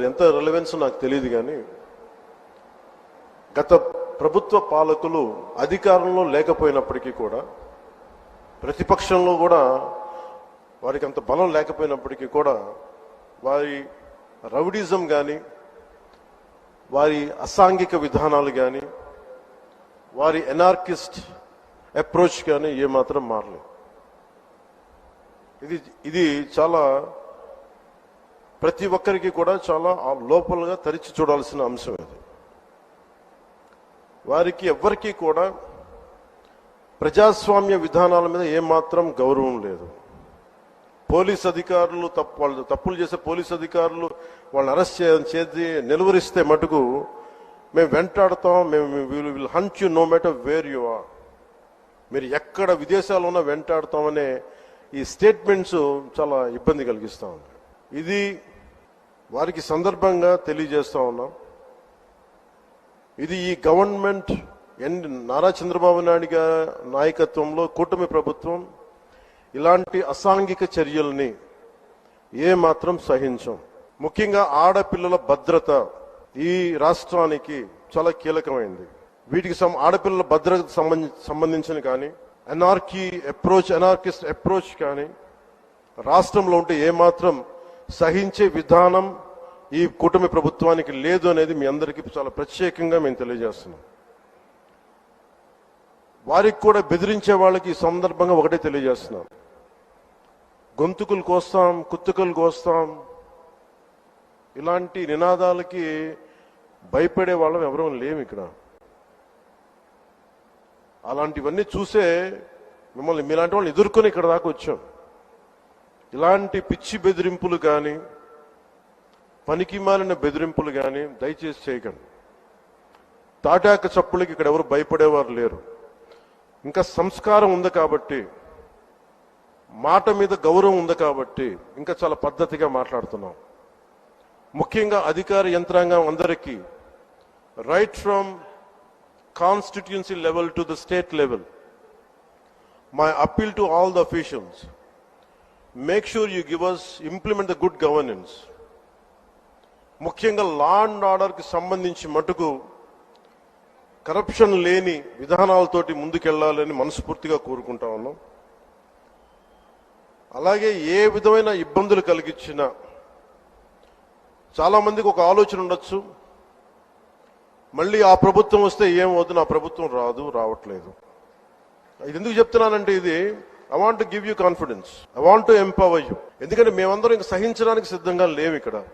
ఎంత రిలవెన్స్ నాకు తెలియదు కానీ గత ప్రభుత్వ పాలకులు అధికారంలో లేకపోయినప్పటికీ కూడా ప్రతిపక్షంలో కూడా వారికి అంత బలం లేకపోయినప్పటికీ కూడా వారి రౌడిజం కానీ వారి అసాంఘిక విధానాలు కానీ వారి ఎనార్కిస్ట్ అప్రోచ్ కానీ ఏమాత్రం మారలేదు. ఇది చాలా ప్రతి ఒక్కరికి కూడా చాలా లోపలగా తరిచి చూడాల్సిన అంశం ఇది. వారికి ఎవ్వరికీ కూడా ప్రజాస్వామ్య విధానాల మీద ఏమాత్రం గౌరవం లేదు. పోలీస్ అధికారులు వాళ్ళు తప్పులు చేసే పోలీస్ అధికారులు వాళ్ళని అరెస్ట్ చేసి నిలువరిస్తే మటుకు మేము వెంటాడతాం, మేము will hunt you no matter where you are, మీరు ఎక్కడ విదేశాల్లో ఉన్నా వెంటాడతామనే ఈ స్టేట్మెంట్స్ చాలా ఇబ్బంది కలిగిస్తూ ఉంది. ఇది వారికి సందర్భంగా తెలియజేస్తా ఉన్నాం. ఇది ఈ గవర్నమెంట్ నారా చంద్రబాబు నాయుడు గారి నాయకత్వంలో కూటమి ప్రభుత్వం ఇలాంటి అసాంఘిక చర్యల్ని ఏమాత్రం సహించం. ముఖ్యంగా ఆడపిల్లల భద్రత ఈ రాష్ట్రానికి చాలా కీలకమైంది. వీటికి ఆడపిల్లల భద్రతకు సంబంధించిన కానీ ఎనార్కిస్ట్ అప్రోచ్ కానీ రాష్ట్రంలో ఉంటే ఏమాత్రం సహించే విధానం ఈ కూటమి ప్రభుత్వానికి లేదు అనేది మీ అందరికీ చాలా ప్రత్యేకంగా మేము తెలియజేస్తున్నాం. వారికి కూడా బెదిరించే వాళ్ళకి ఈ సందర్భంగా ఒకటే తెలియజేస్తున్నాం, గొంతుకులు కోస్తాం, కుత్తుకలు కోస్తాం ఇలాంటి నినాదాలకి భయపడే వాళ్ళం ఎవరూ లేము ఇక్కడ. అలాంటివన్నీ చూసే మీలాంటి వాళ్ళని ఎదుర్కొని ఇక్కడ దాకా వచ్చాం. ఇలాంటి పిచ్చి బెదిరింపులు కానీ పనికి మాలిన బెదిరింపులు కానీ దయచేసి చేయకండి. తాటాక చప్పులకి ఇక్కడ ఎవరు భయపడేవారు లేరు. ఇంకా సంస్కారం ఉంది కాబట్టి, మాట మీద గౌరవం ఉంది కాబట్టి ఇంకా చాలా పద్ధతిగా మాట్లాడుతున్నాం. ముఖ్యంగా అధికార యంత్రాంగం అందరికీ right from constituency level to the state level, my appeal to all the officials, make sure you give us implement the good governance. ముఖ్యంగా లా అండ్ ఆర్డర్కి సంబంధించి మటుకు కరప్షన్ లేని విధానాలతోటి ముందుకెళ్లాలని మనస్ఫూర్తిగా కోరుకుంటా ఉన్నాం. అలాగే ఏ విధమైన ఇబ్బందులు కలిగించినా చాలా మందికి ఒక ఆలోచన ఉండొచ్చు, మళ్ళీ ఆ ప్రభుత్వం వస్తే ఏమవుతుంది, ఆ ప్రభుత్వం రావట్లేదు. ఇది ఎందుకు చెప్తున్నానంటే ఇది I want to give you confidence. I want to empower you. ఎందుకంటే మేమందరం ఇంక సహించడానికి సిద్ధంగా లేవు ఇక్కడ.